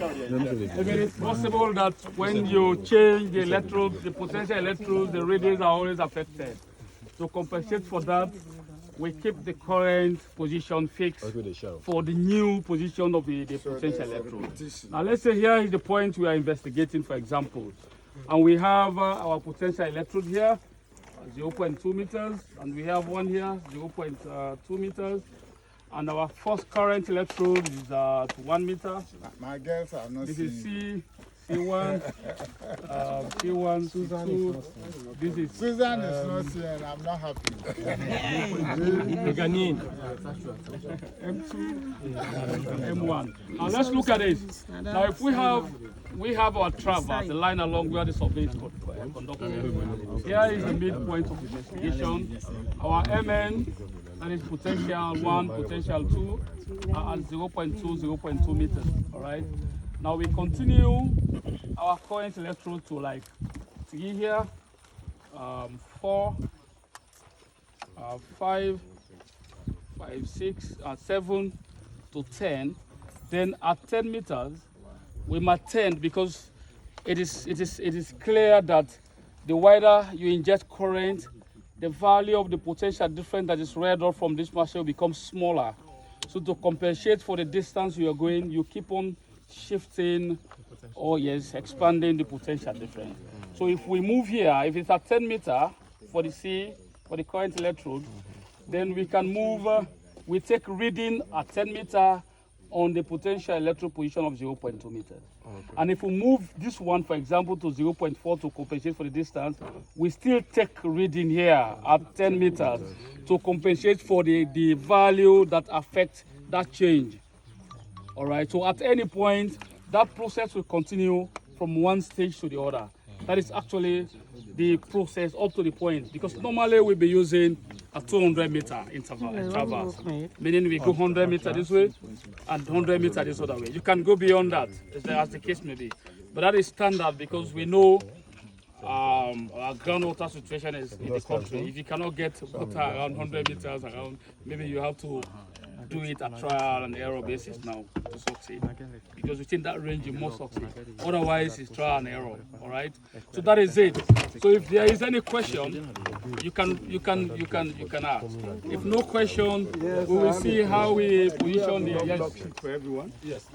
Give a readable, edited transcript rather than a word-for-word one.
If it is possible that when you change the electrodes, the potential electrodes, the readings are always affected. To compensate for that, we keep the current position fixed for the new position of the potential electrode. Now let's say here is the point we are investigating, for example, and we have our potential electrode here, 0.2 meters, and we have one here, 0.2 meters, and our first current electrode is at 1 meter. My girls are not This is C1, C1, C2. This is Susan is not seeing. I'm not happy. M2, M1. Now let's look at this. Now if we have our traverse, the line along where the survey is conducted. Here is the midpoint of investigation. Our MN, that is potential 1, potential 2, at 0.2, 0.2 meters. All right. Now we continue our current electrode to like 3 here, 4, 5, 6, 7 to 10. Then at 10 meters, we might tend, because it is clear that the wider you inject current, the value of the potential difference that is read off from this machine becomes smaller. So to compensate for the distance you are going, you keep on shifting or expanding the potential difference. So if we move here, if it's at 10 meter for the current electrode, then we can move, we take reading at 10 meter on the potential electrode position of 0.2 meters. Okay. And if we move this one, for example, to 0.4 to compensate for the distance, we still take reading here at 10 meters to compensate for the value that affects that change. All right, so at any point, that process will continue from one stage to the other. That is actually the process up to the point, because normally we'll be using a 200 meter interval, meaning we go 100 meter this way and 100 meter this other way. You can go beyond that, as the case may be. But that is standard, because we know our groundwater situation is in the country. If you cannot get water around 100 meters around, maybe you have to do it at trial and error basis now to succeed, because within that range you must succeed. Otherwise it's trial and error. All right, so that is it. So if there is any question, you can ask. If no question, we will see how we position the for everyone. Yes.